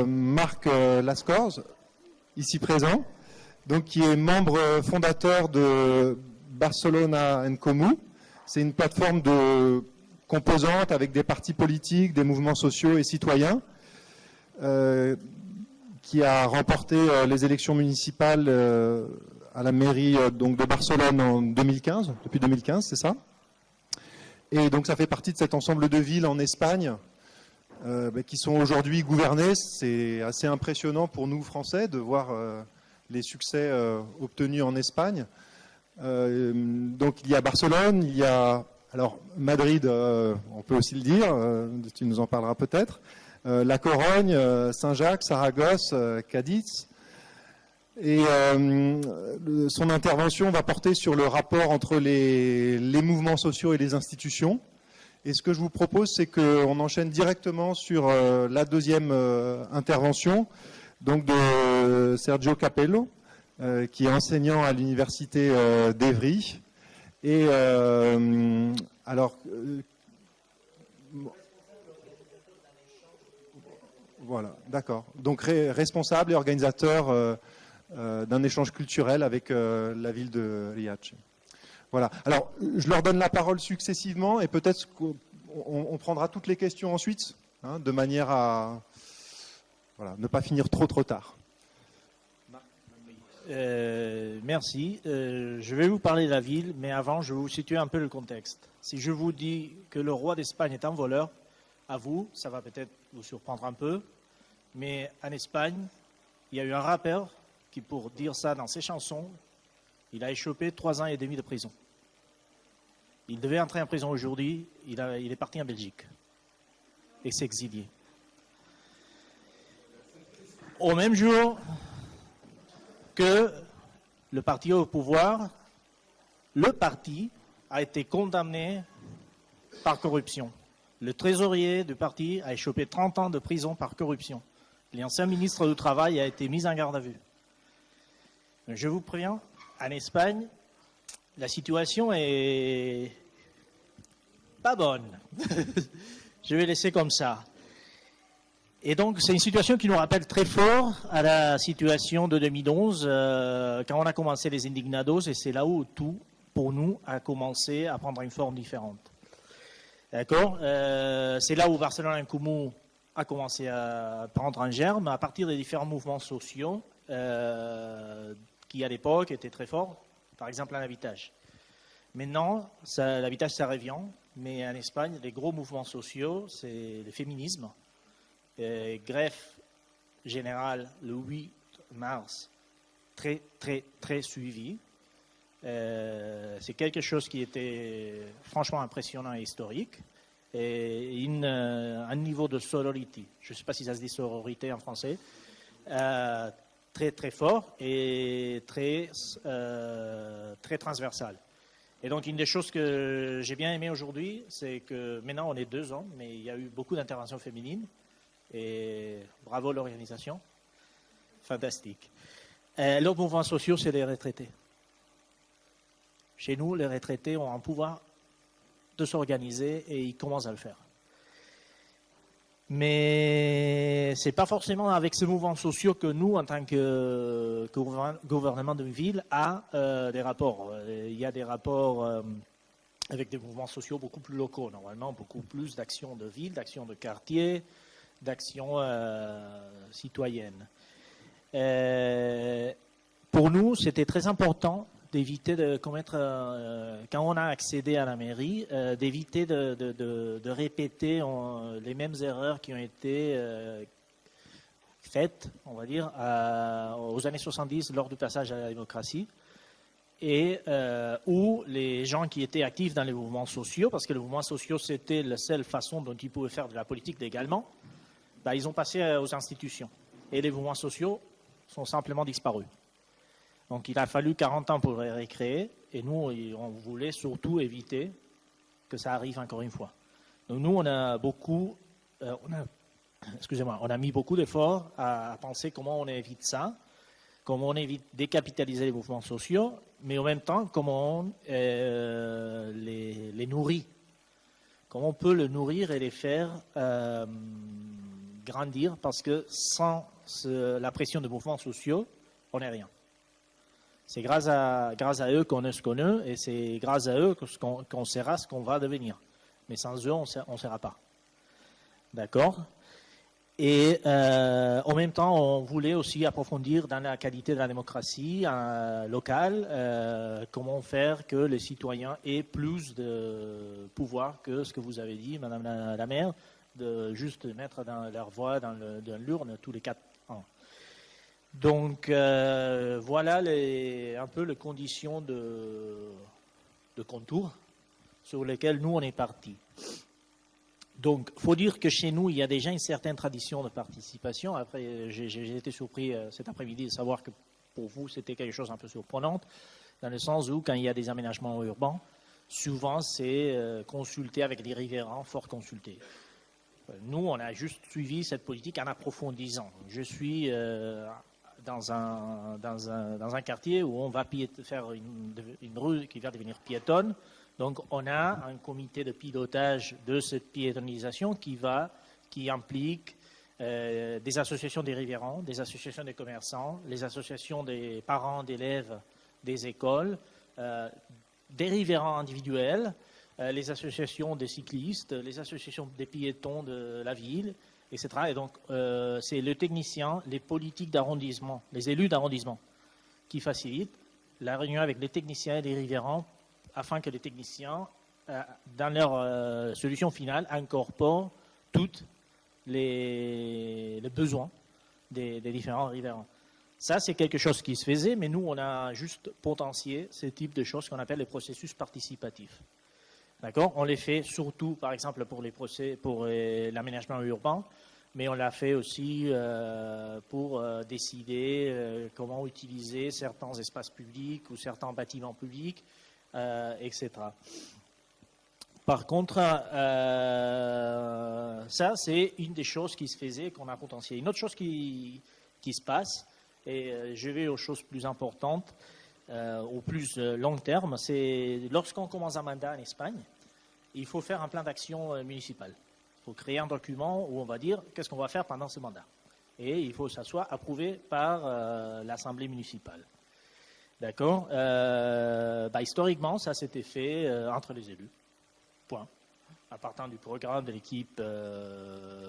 Marc Lascorze, ici présent, donc qui est membre fondateur de Barcelona & Comú. C'est une plateforme de composantes avec des partis politiques, des mouvements sociaux et citoyens, qui a remporté les élections municipales à la mairie donc de Barcelone en 2015, depuis 2015, c'est ça. Et donc ça fait partie de cet ensemble de villes en Espagne qui sont aujourd'hui gouvernées. C'est assez impressionnant pour nous Français de voir les succès obtenus en Espagne. Donc il y a Barcelone, il y a alors Madrid, on peut aussi le dire, tu nous en parleras peut-être, La Corogne, Saint-Jacques, Saragosse, Cadix. Et son intervention va porter sur le rapport entre les mouvements sociaux et les institutions. Et ce que je vous propose, c'est qu'on enchaîne directement sur la deuxième intervention, donc de Sergio Capello, qui est enseignant à l'université d'Evry. Et alors, voilà, d'accord. Donc responsable et organisateur d'un échange culturel avec la ville de Riace. Voilà. Alors, je leur donne la parole successivement et peut-être qu'on prendra toutes les questions ensuite, hein, de manière à ne pas finir trop tard. Merci. Je vais vous parler de la ville, mais avant, je vais vous situer un peu le contexte. Si je vous dis que le roi d'Espagne est un voleur, à vous, ça va peut-être vous surprendre un peu, mais en Espagne, il y a eu un rappeur qui, pour dire ça dans ses chansons, il a échopé 3 ans et demi de prison. Il devait entrer en prison aujourd'hui, il est parti en Belgique et s'est exilé. Au même jour que le parti au pouvoir, le parti a été condamné par corruption. Le trésorier du parti a échopé 30 ans de prison par corruption. L'ancien ministre du Travail a été mis en garde à vue. Je vous préviens, en Espagne, la situation est pas bonne. Je vais laisser comme ça. Et donc, c'est une situation qui nous rappelle très fort à la situation de 2011, quand on a commencé les Indignados, et c'est là où tout, pour nous, a commencé à prendre une forme différente. D'accord ? C'est là où Barcelona & Comú a commencé à prendre un germe, à partir des différents mouvements sociaux qui, à l'époque, étaient très forts, par exemple, en habitage. Maintenant, l'habitage, ça revient, mais en Espagne, les gros mouvements sociaux, c'est le féminisme. Grève générale le 8 mars, très, très, très suivi. C'est quelque chose qui était franchement impressionnant et historique. Et un niveau de sororité, je ne sais pas si ça se dit sororité en français, très, très fort et très, très transversal. Et donc, une des choses que j'ai bien aimé aujourd'hui, c'est que maintenant, on est 2 ans, mais il y a eu beaucoup d'interventions féminines. Et bravo l'organisation, fantastique. L'autre mouvement social, c'est les retraités. Chez nous, les retraités ont un pouvoir de s'organiser et ils commencent à le faire. Mais ce n'est pas forcément avec ces mouvements sociaux que nous, en tant que gouvernement de ville, a des rapports. Il y a des rapports avec des mouvements sociaux beaucoup plus locaux, normalement, beaucoup plus d'actions de ville, d'actions de quartier, d'actions citoyennes. Pour nous, c'était très important d'éviter de commettre, quand on a accédé à la mairie, d'éviter de répéter les mêmes erreurs qui ont été faites, on va dire, aux années 70 lors du passage à la démocratie, et où les gens qui étaient actifs dans les mouvements sociaux, parce que les mouvements sociaux, c'était la seule façon dont ils pouvaient faire de la politique légalement, ils ont passé aux institutions. Et les mouvements sociaux sont simplement disparus. Donc il a fallu 40 ans pour les recréer, et nous, on voulait surtout éviter que ça arrive encore une fois. Donc nous, on a mis beaucoup d'efforts à penser comment on évite ça, comment on évite de décapitaliser les mouvements sociaux, mais en même temps, comment on les nourrit. Comment on peut les nourrir et les faire grandir parce que sans la pression des mouvements sociaux, on n'est rien. C'est grâce à eux qu'on est ce qu'on est et c'est grâce à eux qu'on sera ce qu'on va devenir. Mais sans eux, on ne sera pas. D'accord ? Et en même temps, on voulait aussi approfondir dans la qualité de la démocratie locale, comment faire que les citoyens aient plus de pouvoir que ce que vous avez dit, Madame la maire, de juste mettre dans leur voix dans l'urne tous les 4 ans. Donc voilà un peu les conditions de contour sur lesquelles nous on est partis. Donc, il faut dire que chez nous, il y a déjà une certaine tradition de participation. Après, j'ai été surpris cet après-midi de savoir que pour vous, c'était quelque chose un peu surprenant, dans le sens où, quand il y a des aménagements urbains, souvent, c'est consulté avec des riverains, fort consultés. Nous, on a juste suivi cette politique en approfondissant. Je suis dans un quartier où on va faire une rue qui va devenir piétonne. Donc, on a un comité de pilotage de cette piétonisation qui implique des associations des riverains, des associations des commerçants, les associations des parents d'élèves des écoles, des riverains individuels, les associations des cyclistes, les associations des piétons de la ville, etc. Et donc, c'est le technicien, les politiques d'arrondissement, les élus d'arrondissement qui facilitent la réunion avec les techniciens et les riverains afin que les techniciens, dans leur solution finale, incorporent tous les besoins des différents riverains. Ça, c'est quelque chose qui se faisait, mais nous, on a juste potencié ce type de choses qu'on appelle les processus participatifs. D'accord ? On les fait surtout, par exemple, pour l'aménagement urbain, mais on l'a fait aussi pour décider comment utiliser certains espaces publics ou certains bâtiments publics, etc. Par contre, ça, c'est une des choses qui se faisait, qu'on a potentiel. Une autre chose qui se passe, et je vais aux choses plus importantes, au plus long terme, c'est lorsqu'on commence un mandat en Espagne, il faut faire un plan d'action municipal. Il faut créer un document où on va dire qu'est-ce qu'on va faire pendant ce mandat. Et il faut que ça soit approuvé par l'Assemblée municipale. D'accord. Historiquement, ça s'était fait entre les élus. Point. À partir du programme de l'équipe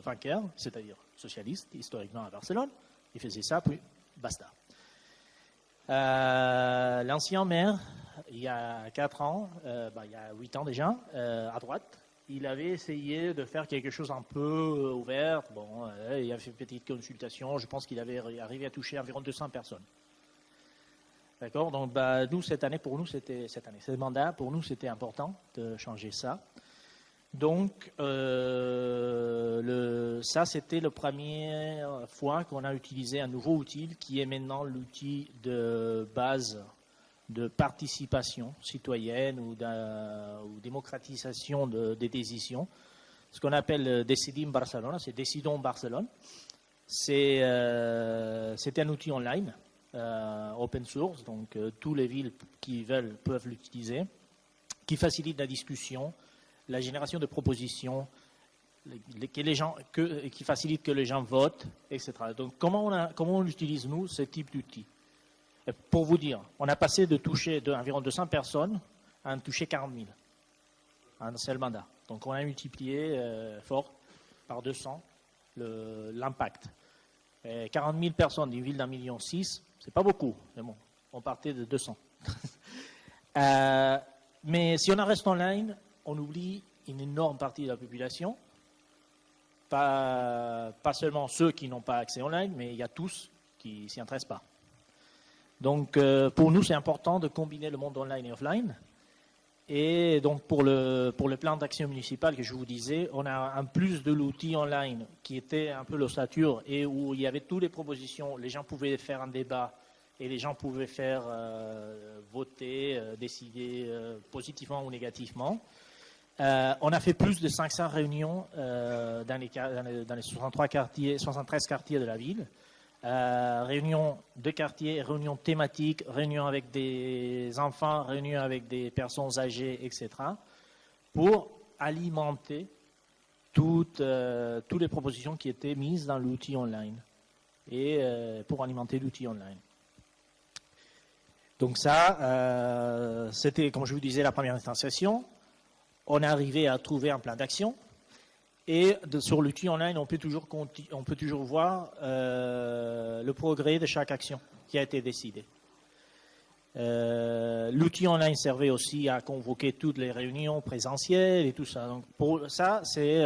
vainqueur, c'est-à-dire socialiste, historiquement à Barcelone. Il faisait ça, puis basta. L'ancien maire, il y a 4 ans, il y a 8 ans déjà, à droite, il avait essayé de faire quelque chose un peu ouvert. Bon, il a fait une petite consultation. Je pense qu'il avait arrivé à toucher environ 200 personnes. D'accord. Donc, nous, ce mandat, pour nous, c'était important de changer ça. Donc, ça, c'était la première fois qu'on a utilisé un nouveau outil qui est maintenant l'outil de base de participation citoyenne ou démocratisation des décisions. Ce qu'on appelle Decidim Barcelona, c'est Décidons Barcelone. C'était un outil online. Open source, donc toutes les villes qui veulent peuvent l'utiliser, qui facilite la discussion, la génération de propositions, qui facilite que les gens votent, etc. Donc comment on utilise nous ce type d'outil ? Pour vous dire, on a passé de toucher environ 200 personnes à en toucher 40 000 en un seul mandat. Donc on a multiplié fort par 200 l'impact. 40 000 personnes d'une ville d'1,6 million, c'est pas beaucoup, mais bon, on partait de 200. Mais si on en reste online, on oublie une énorme partie de la population, pas seulement ceux qui n'ont pas accès online, mais il y a tous qui ne s'y intéressent pas. Donc pour nous, c'est important de combiner le monde online et offline. Et donc pour le plan d'action municipal que je vous disais, on a en plus de l'outil online qui était un peu l'ossature et où il y avait toutes les propositions, les gens pouvaient faire un débat et les gens pouvaient faire voter, décider positivement ou négativement. On a fait plus de 500 réunions dans les 73 quartiers de la ville. Réunions de quartier, réunions thématiques, réunions avec des enfants, réunions avec des personnes âgées, etc., pour alimenter toutes les propositions qui étaient mises dans l'outil online et pour alimenter l'outil online. Donc ça, c'était, comme je vous disais, la première instanciation. On est arrivé à trouver un plan d'action. Et sur l'outil online, on peut toujours voir le progrès de chaque action qui a été décidée. L'outil online servait aussi à convoquer toutes les réunions présentielles et tout ça. Donc pour ça, c'est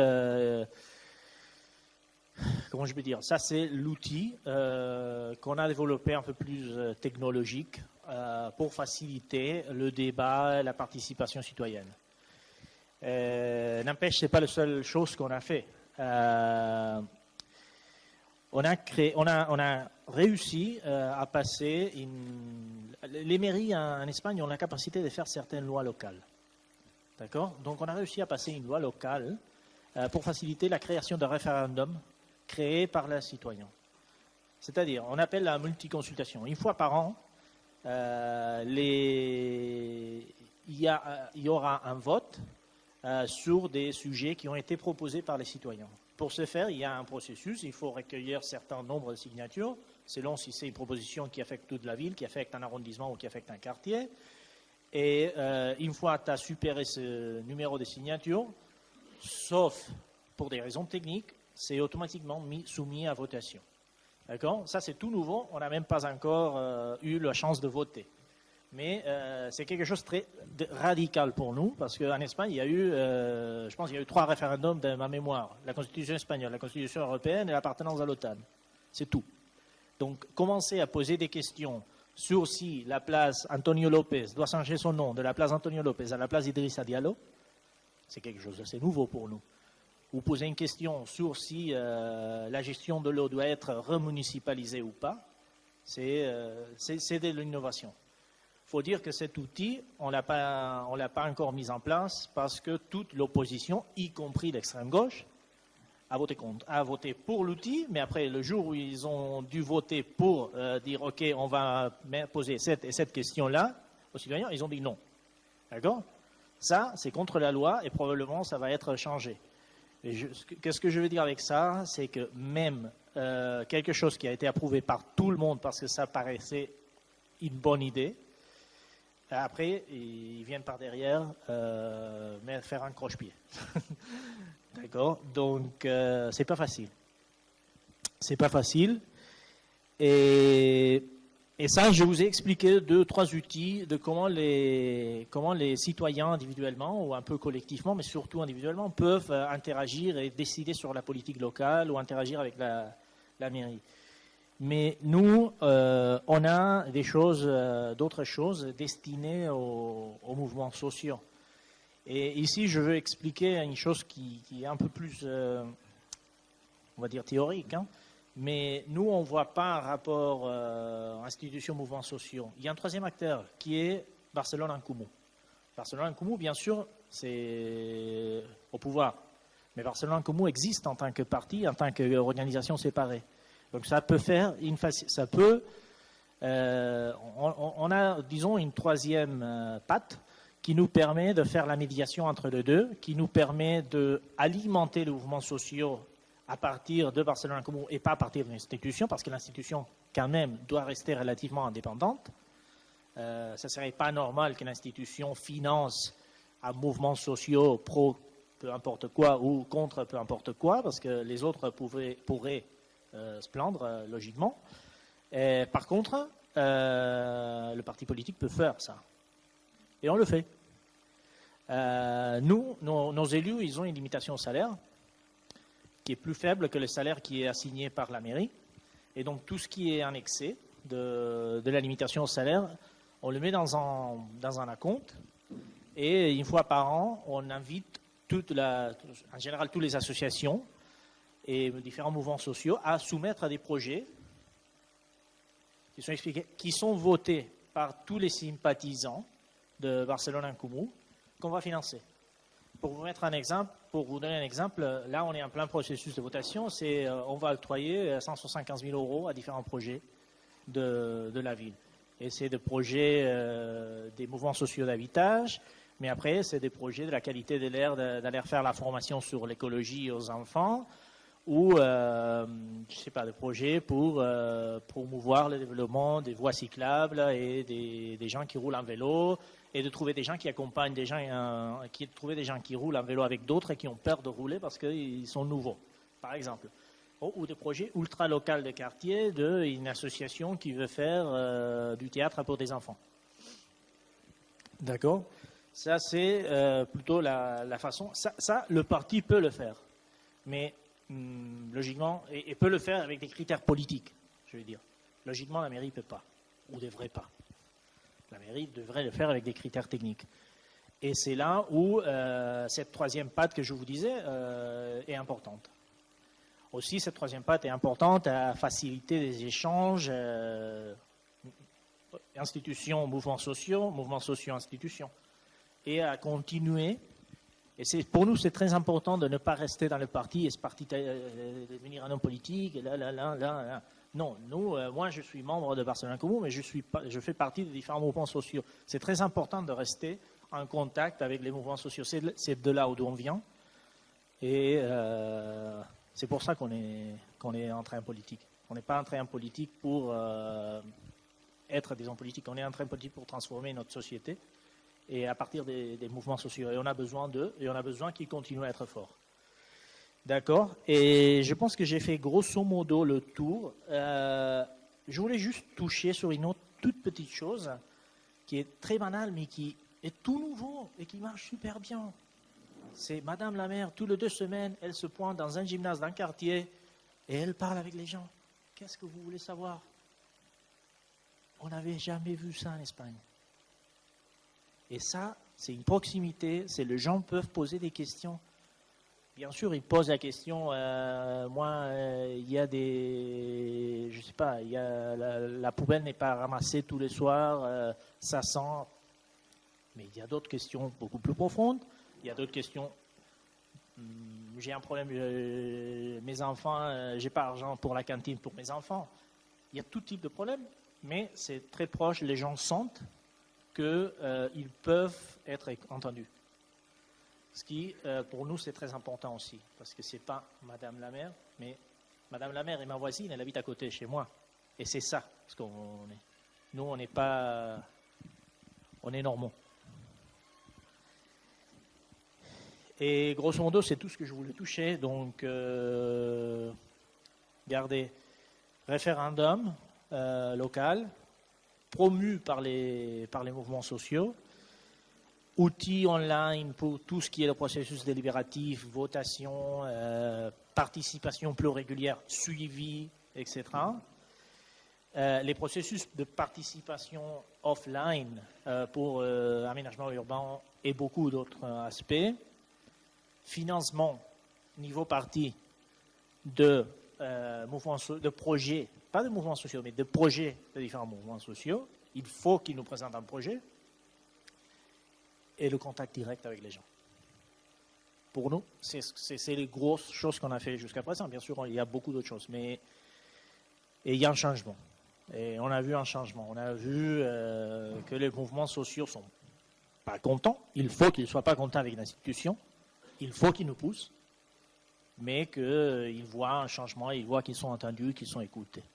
comment je peux dire, ça c'est l'outil qu'on a développé un peu plus technologique pour faciliter le débat et la participation citoyenne. N'empêche, ce n'est pas la seule chose qu'on a fait. On a réussi à passer les mairies en Espagne ont la capacité de faire certaines lois locales. D'accord ? Donc on a réussi à passer une loi locale pour faciliter la création d'un référendum créé par les citoyens. C'est-à-dire, on appelle la multiconsultation. Une fois par an, il y aura un vote sur des sujets qui ont été proposés par les citoyens. Pour ce faire, il y a un processus, il faut recueillir un certain nombre de signatures, selon si c'est une proposition qui affecte toute la ville, qui affecte un arrondissement ou qui affecte un quartier. Et une fois que tu as supéré ce numéro de signatures, sauf pour des raisons techniques, c'est automatiquement soumis à votation. D'accord ? Ça, c'est tout nouveau, on n'a même pas encore eu la chance de voter. Mais c'est quelque chose de très radical pour nous, parce qu'en Espagne, il y a eu, je pense qu'il y a eu 3 référendums de ma mémoire. La Constitution espagnole, la Constitution européenne et l'appartenance à l'OTAN. C'est tout. Donc, commencer à poser des questions sur si la place Antonio López doit changer son nom de la place Antonio López à la place Idrissa Diallo, c'est quelque chose d'assez nouveau pour nous. Ou poser une question sur si la gestion de l'eau doit être remunicipalisée ou pas, c'est de l'innovation. Il faut dire que cet outil, on ne l'a pas encore mis en place parce que toute l'opposition, y compris l'extrême gauche, a voté pour l'outil, mais après, le jour où ils ont dû voter pour dire « Ok, on va poser cette question-là » aux citoyens, ils ont dit non. D'accord ? Ça, c'est contre la loi et probablement ça va être changé. Qu'est-ce que je veux dire avec ça ? C'est que même quelque chose qui a été approuvé par tout le monde parce que ça paraissait une bonne idée, après, ils viennent par derrière faire un croche-pied. D'accord ? Donc, c'est pas facile. C'est pas facile. Et ça, je vous ai expliqué 2-3 outils de comment les citoyens individuellement, ou un peu collectivement, mais surtout individuellement, peuvent interagir et décider sur la politique locale ou interagir avec la mairie. Mais nous, on a d'autres choses destinées aux mouvements sociaux. Et ici, je veux expliquer une chose qui est un peu plus, on va dire, théorique. Hein. Mais nous, on ne voit pas un rapport institutions, mouvements sociaux. Il y a un troisième acteur qui est Barcelone en Comú. Barcelone en Comú, bien sûr, c'est au pouvoir. Mais Barcelone en Comú existe en tant que parti, en tant qu'organisation séparée. Donc ça peut faire on a, disons, une troisième patte qui nous permet de faire la médiation entre les deux, qui nous permet d'alimenter les mouvements sociaux à partir de Barcelone en Comú et pas à partir de l'institution, parce que l'institution, quand même, doit rester relativement indépendante. Ça ne serait pas normal que l'institution finance un mouvement social pro peu importe quoi ou contre peu importe quoi, parce que les autres pourraient se plaindre, logiquement. Par contre, le parti politique peut faire ça. Et on le fait. Nos élus, ils ont une limitation au salaire qui est plus faible que le salaire qui est assigné par la mairie. Et donc, tout ce qui est annexé de la limitation au salaire, on le met dans un acompte. Et une fois par an, on invite en général toutes les associations et différents mouvements sociaux à soumettre des projets qui sont expliqués, qui sont votés par tous les sympathisants de Barcelone en Comú, qu'on va financer. Pour vous donner un exemple, là on est en plein processus de votation, on va octroyer 175 000 € à différents projets de la ville. Et c'est des projets des mouvements sociaux d'habitage, Mais après, c'est des projets de la qualité de l'air, d'aller faire la formation sur l'écologie aux enfants, ou, je sais pas, des projets pour promouvoir le développement des voies cyclables et des gens qui roulent en vélo, et de trouver des gens qui accompagnent des gens, trouver des gens qui roulent en vélo avec d'autres et qui ont peur de rouler parce qu'ils sont nouveaux, par exemple. Ou des projets ultra locaux de quartier d'une association qui veut faire du théâtre pour des enfants. D'accord ? Ça, c'est plutôt la façon. Ça, le parti peut le faire. Mais logiquement, et peut le faire avec des critères politiques, je veux dire. Logiquement, la mairie ne peut pas, ou ne devrait pas. La mairie devrait le faire avec des critères techniques. Et c'est là où cette troisième patte que je vous disais est importante. Aussi, cette troisième patte est importante à faciliter les échanges institutions, mouvements sociaux, institutions, et à continuer. Et pour nous, c'est très important de ne pas rester dans le parti et devenir un homme politique. Et là. Non, moi, je suis membre de Barcelone Comú, mais je fais partie des différents mouvements sociaux. C'est très important de rester en contact avec les mouvements sociaux. C'est de là d'où on vient. Et c'est pour ça qu'on est entré en politique. On n'est pas entré en politique pour être des hommes politiques. On est entré en politique pour transformer notre société. Et à partir des mouvements sociaux. Et on a besoin d'eux, et on a besoin qu'ils continuent à être forts. D'accord ? Et je pense que j'ai fait grosso modo le tour. Je voulais juste toucher sur une autre toute petite chose qui est très banale, mais qui est tout nouveau et qui marche super bien. C'est Madame la maire, toutes les 2 semaines, elle se pointe dans un gymnase d'un quartier et elle parle avec les gens. Qu'est-ce que vous voulez savoir ? On n'avait jamais vu ça en Espagne. Et ça, c'est une proximité, les gens peuvent poser des questions. Bien sûr, ils posent la question, il y a je sais pas, la poubelle n'est pas ramassée tous les soirs, ça sent. Mais il y a d'autres questions beaucoup plus profondes. Il y a d'autres questions. J'ai un problème, mes enfants, j'ai pas d'argent pour la cantine pour mes enfants. Il y a tout type de problèmes, mais c'est très proche. Les gens sentent qu'ils peuvent être entendus. Ce qui, pour nous, c'est très important aussi, parce que ce n'est pas Madame la maire, mais Madame la maire est ma voisine, elle habite à côté, chez moi. Et c'est ça, ce qu'on est. Nous, on n'est pas... On est normaux. Et grosso modo, c'est tout ce que je voulais toucher. Donc, regardez, référendum local, promu par les mouvements sociaux, outils online pour tout ce qui est le processus délibératif, votation, participation plus régulière, suivi, etc. Les processus de participation offline pour aménagement urbain et beaucoup d'autres aspects. Financement, niveau parti, de projets, pas de mouvements sociaux, mais de projets de différents mouvements sociaux. Il faut qu'ils nous présentent un projet. Et le contact direct avec les gens. Pour nous, c'est les grosses choses qu'on a fait jusqu'à présent. Bien sûr, il y a beaucoup d'autres choses, mais il y a un changement. Et on a vu un changement. On a vu que les mouvements sociaux sont pas contents. Il faut qu'ils ne soient pas contents avec l'institution. Il faut qu'ils nous poussent, mais qu'ils voient un changement, ils voient qu'ils sont entendus, qu'ils sont écoutés.